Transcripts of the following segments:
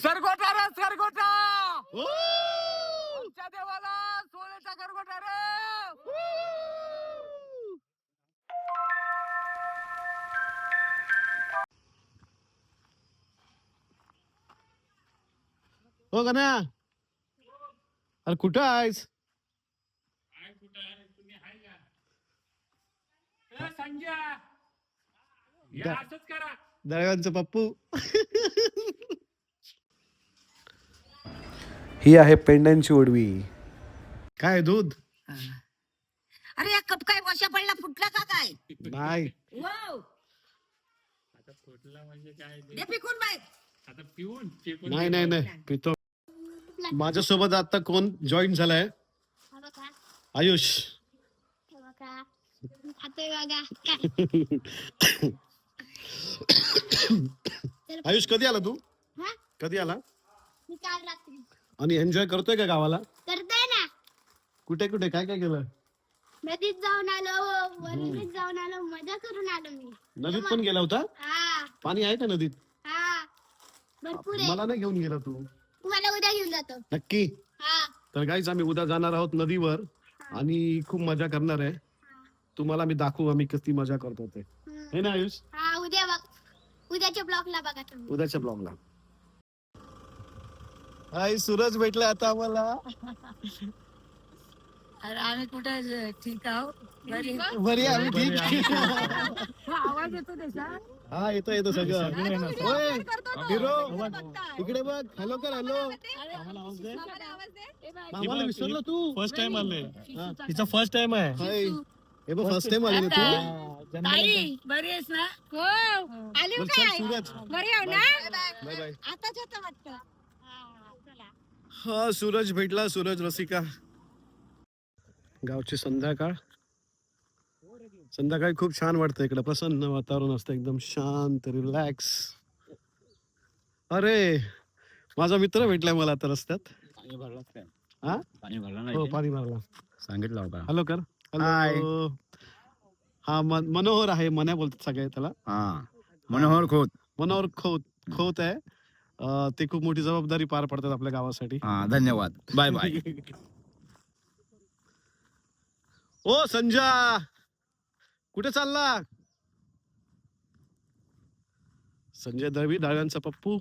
सरगोटा रे सरगोटा. आमच्या देवाला सोन्याचा सरगोटा रे. हो का ना. अरे कुठं आहेस? दळव्यांचं पप्पू. ही आहे पेंड्यांची उडवी. काय दूध अरे या कप काय वर्षा पडला फुटला का काय? नाही. वाव आता फुटला म्हणजे काय दे फेकून बाय. आता पिऊन नाही नाही नाही पितो. माझ्यासोबत आता कोण जॉईन झालाय? आयुष. आयुष कधी आला तू? कधी आला? आणि एन्जॉय करतोय का गावाला? करताय ना. कुठे कुठे काय काय केलं? नदीत जाऊन आलो, वणीत जाऊन आलो, मजा करून आलो मी. नदीत पण गेला होता? हा पाणी आहे का नदीत? हा भरपूर आहे. मला नाही घेऊन गेला तू. तुम्हाला उद्या घेऊन जातो. नक्की. हा तर गाईच आम्ही उद्या जाणार आहोत नदीवर आणि खूप मजा करणार आहे. तुम्हाला मी दाखवू आम्ही किती मजा करतो ते. हे ना आयुष? हा उद्या बघ. उद्याच्या ब्लॉगला बघा तुम्ही. उद्याच्या ब्लॉगला. हाय सूरज भेटला आता आम्हाला. अरे आम्ही कुठे ठीक आहोत. बरी आहे आम्ही ठीक. आवाज येतो त्याचा. हा येतो येतो सगळं. होय हिरो इकडे बघ. हॅलो कर हॅलो. मामाला विसरलो तू. फर्स्ट टाइम आले. तिचा फर्स्ट टाइम आहे. हे बघ फर्स्ट टाइम आली ना तू. ताई बरी आहेस ना? हो आली बरं, चल, सूरज बरी आहे ना? Bye bye. आताच होतं वाटतं. हा सूरज भेटला. सूरज रसिका. गावची संध्याकाळ. संध्याकाळी खूप छान वाटतं इकडे. प्रसन्न वातावरण असतं एकदम शांत रिलॅक्स. अरे माझा मित्र भेटलाय मला आता रस्त्यात. पाणी भरलाच काय? हा पाणी भरला हो पाणी भरला. सांगितलं होता. हॅलो कर. हॅलो. हा मनोहर आहे. मन्या बोलतात सगळे त्याला. हा मनोहर खोत. मनोहर खोत आहे. ते खूप मोठी जबाबदारी पार पडतात आपल्या गावासाठी. हा धन्यवाद. Bye bye. ओ संजय कुठे चालला? संजय दळवी डाळव्यांचा पप्पू.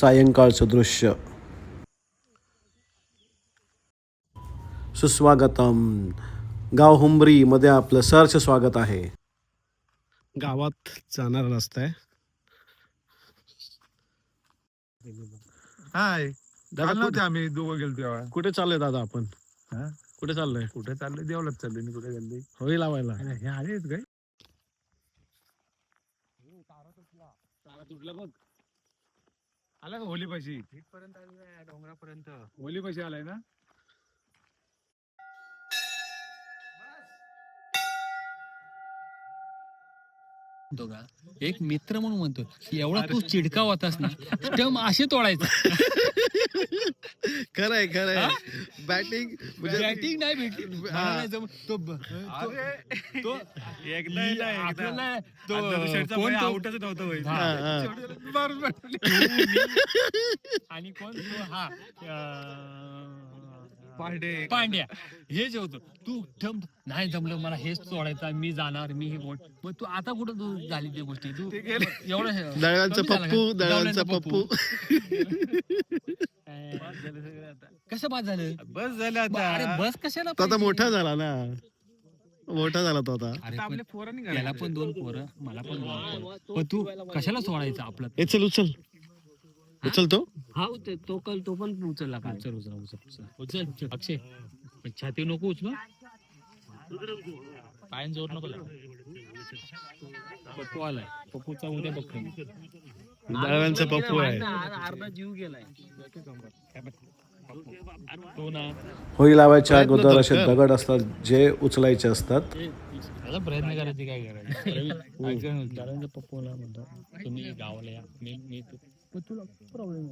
सायंकाळचं दृश्य. सुस्वागतम. गाव हुंबरी मध्ये आपलं सहर्ष स्वागत आहे. गावात जाणारा रस्ता आहे. हाय दादा नव्हते आम्ही दोघं गेलो तेव्हा. कुठे चाललोय दादा आपण? हा? कुठे चाललोय? कुठे चाललोय? देवलाच चाललोय मी. कुठे चाललोय? होळी लावायला. हे आलेत काय? आला का होली पाशी? इथपर्यंत आलेला डोंगरापर्यंत. होली पाशी आलाय ना? एक मित्र म्हणून म्हणतो एवढा तू चिडका होतास ना टम असे तोडायचं. खरंय खरंय. बॅटिंग बॅटिंग नाही भेटली. तो आपल्याला आउटच नव्हतं. आणि कोण तो हा पांड्या हे जे होतं तू ठम नाही जमलं मला हेच सोडायचं मी जाणार मी हे कोण. मग तू आता कुठं तू झाली ती गोष्टी तू एवढं दळव्यांचा पप्पू. दळव्यांचा पप्पू. कसं बाद झालं? बस झालं आता. अरे बस कशाला तो आता मोठा झाला ना. मोठा झाला तो आता. अरे आपल्या पोरांनी त्याला पण 2 पोरं मला पण 2 पोरं. पण तू कशाला सोडायचं आपलं? हे चल उचल. उचलतो. हा तो पण उचलला का? उचल अक्षय छाती नको उचल. पायन जोर नको. पप्पू आलाय. पप्पूचा उद्या बघतो. दळव्यांचा पप्पू आहे. अर्धा जीव गेलाय तो ना. होळी लावायच्या अगोदर असे दगड असतात जे उचलायचे असतात. प्रयत्न करायचे काय करायचं. पप्पूला म्हणतो तुम्ही गावाला या. मी तुला प्रॉब्लेम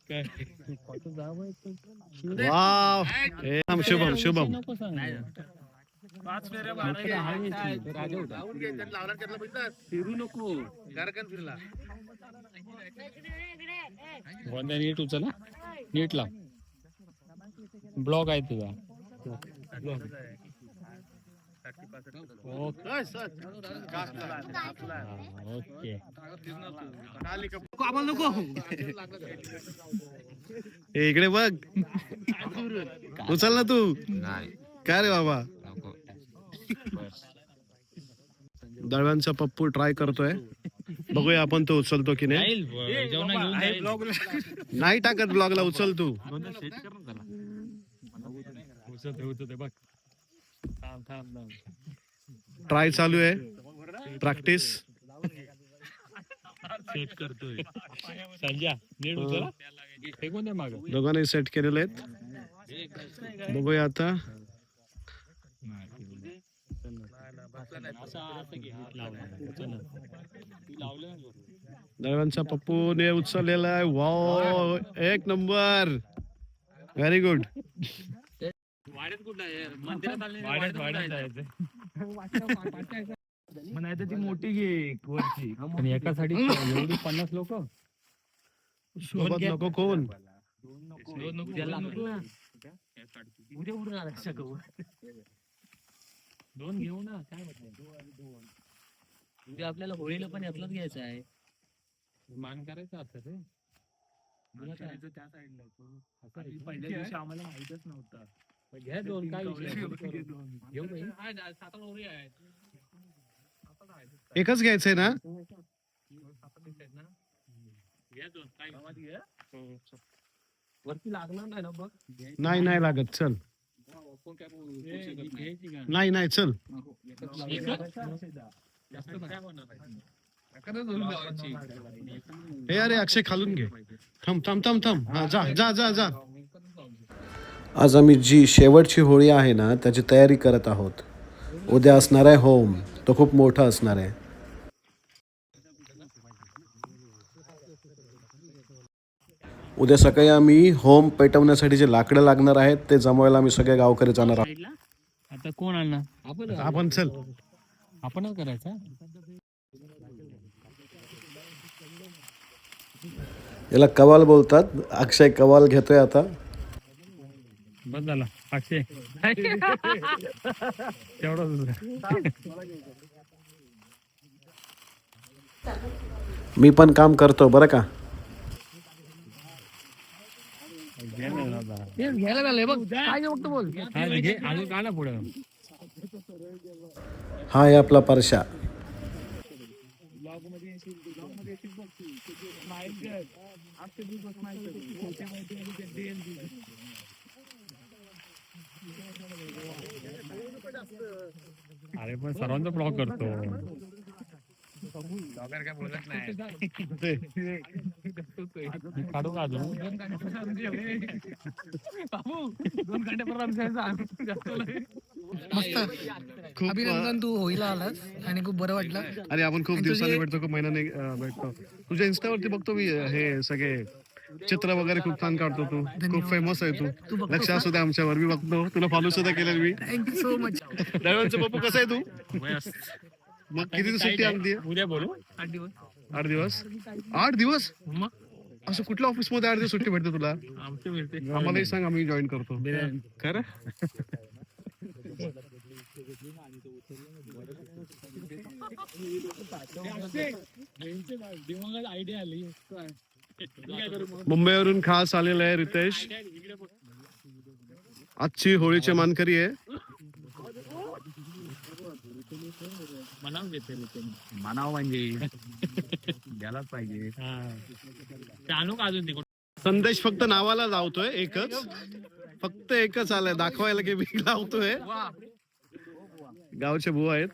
काय वाव. शुभम शुभम. फिरू नको. वंद्या नीट उचला, नीट लाव. ब्लॉग आहे तुझा. ओके. आम्हाला नको. ए, इकडे बघ. उचल ना तू. काय रे बाबा. दळव्यांचा पप्पू ट्राय करतोय. बघूया आपण तो उचलतो की नाही. नाही टाकत ब्लॉगला. उचल तू. बघ. थांब. ट्राय चालू आहे. प्रॅक्टिस. सेट करतोय. संजय नीट उचला. फेकून दे माग. दोघांनी सेट केलेले आहेत. बघूया आता. दळव्यांचा पप्पूने उचललेला आहे. वाव, एक नंबर. Very good. म्हणायचं ती मोठी घे वरची. पण एकासाठी एवढी 50 लोक सोबत नको कोण. दोन घेऊ ना. काय उद्या आपल्याला होळीला पण यातलाच घ्यायचं आहे. मान करायचं आता ते. त्या साईडला पहिल्या दिवशी आम्हाला माहितच नव्हतं. घ्या दोन. काय विषय घेऊ बाई. एकच घ्यायचंय ना. वरती लागणार नाही ना बघ. नाही लागत. चल. नाही चल. हे अरे अक्षय खालून घे. थांब. हा, जा. आज आम्ही जी शेवटची होळी आहे ना त्याची तयारी करत आहोत. उद्या असणार आहे होम. तो खूप मोठा असणार आहे. उद्या सकाळी आम्ही होम पेटवण्यासाठी जे लाकडं लागणार आहेत ते जमवायला आम्ही सगळे गावकरी जाणार आहोत. आता कोण आणणार. आपण चल. आपणच करायचा. याला कवाल बोलतात. अक्षय कवाल घेतोय आता. बस झाला अक्षय. तेवढं मी पण काम करतो बरं का. घ्यायला झालंय बघ. काय फक्त बोल. घे अजून का ना पुढं. हा आहे आपला परशा. अरे पण सर्वांचा ब्लॉग करतो. काय बोलत नाही. काढू का अजून. 2 घंट्यापर्यंत खूप अभिनंदन, तू होळीला आलास आणि खूप बरं वाटलं. अरे आपण खूप दिवसांनी भेटतो. खूप महिन्याने भेटतो. तुझ्या इन्स्टावरती बघतो मी हे सगळे चित्र वगैरे खूप छान काढतो तू. खूप फेमस आहे तू. लक्ष असू दे आमच्यावर. मी बघतो. तुला फॉलो सुद्धा केलं मी. Thank you so much. ड्रायव्हरचं पप्पू कसं आहे तू. मग किती सुट्टी आणते. उद्या बोलू. 8 दिवस. 8 दिवस. 8 दिवस. मग असं कुठल्या ऑफिस मध्ये 8 दिवस सुट्टी भेटते तुला. आमचं मिळते. आम्हालाही सांग. आम्ही जॉईन करतो. खरं. आयडिया आली. मुंबईवरून खास आलेला आहे रितेश. आजची होळीचे मानकरी आहे. म्हणाव म्हणजे घ्यायलाच पाहिजे. आणू का अजून तिकडून. संदेश फक्त नावाला लावतोय. फक्त एकच आलाय दाखवायला की मी लावतोय. गावचे बुवा आहेत.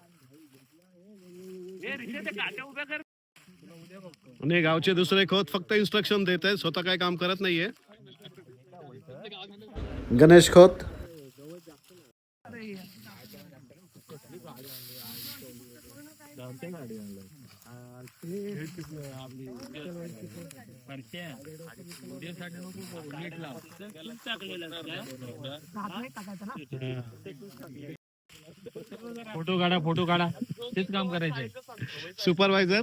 आणि गावचे दुसरे खोत फक्त इन्स्ट्रक्शन देत आहेत. स्वतः काय काम करत नाहीये. गणेश खोत. फोटो काढा तेच काम करायचंय. सुपरवायझर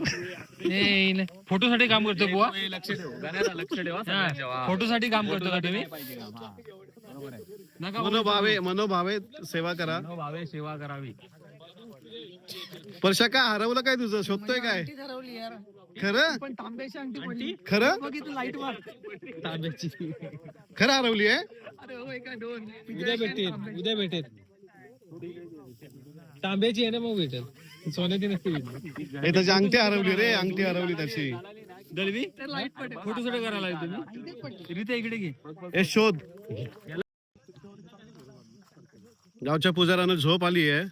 फोटोसाठी काम करतो बुवा. लक्ष ठेव फोटोसाठी काम करतो का तुम्ही? नका मनोभावे सेवा करा. भावे सेवा करावी. परशा काय हरवलं काय तुझं? शोधतोय काय ठरवली यार खरं? पण तांब्याची अंगठी पडली. खरं बघितलं लाईट मार. खरं हरवली आहे. अरे होय का दोन. उद्या भेटेल तांब्याची आहे ना मग भेटेल सोन्याची नसते भेटेल. हे त्याची अंगठी हरवली रे. अंगठी हरवली त्याची. दळवी लाईट पडेल. फोटोसाठी करायला लागले तुम्ही. रीते इकडे घे. हे शोध. गावच्या पुजाऱ्यानं झोप आली आहे.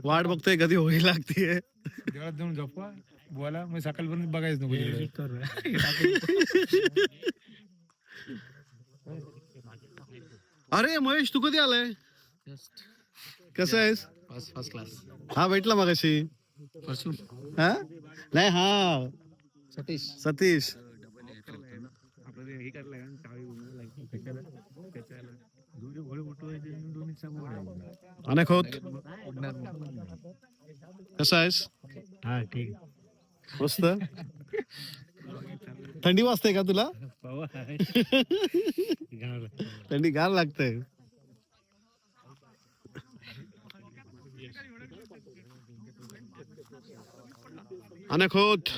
वाट बघतोय कधी होळी लागतीये. देवळात जाऊन झोपा बोला मग सकाळपर्यंत बघायचं नको. अरे महेश तू कधी आलाय? कसं आहेस? First class. हा भेटला मगाशी. हा नाही हा सतीश. अनेक होत. कसं आहेस? हा ठीक. मस्त. थंडी वाजते का तुला? थंडी गार लागते. अनेक होत.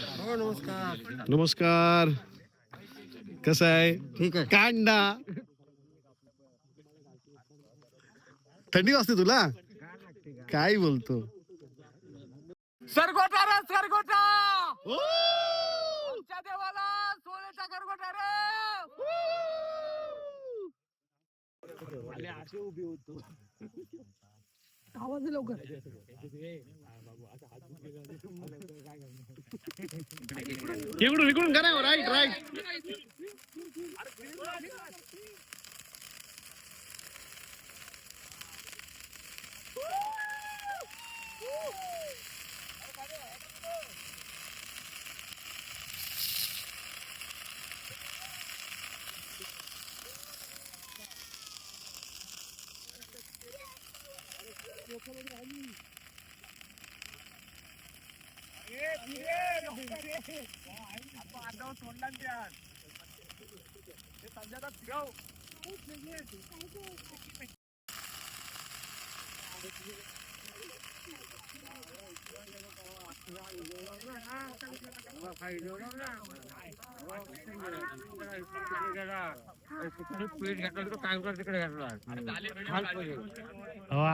नमस्कार. कसं आहे? ठीक आहे. कांदा. थंडी वाजते तुला? काय बोलतो? सरगोटा रे सरगोटा. ओ! आमच्या देवाला सोन्याचा सरगोटा रे. आवाज आहे लवकर. इकडून करा. राईट.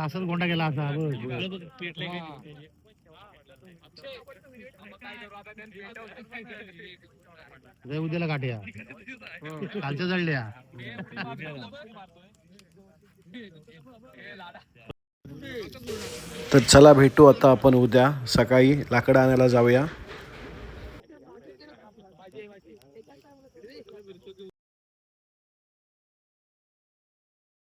असंच गोंडा गेला असा. उद्याला काट्या कालच्या जळल्या. तर चला भेटू आता आपण उद्या सकाळी लाकडं आणायला जाऊया.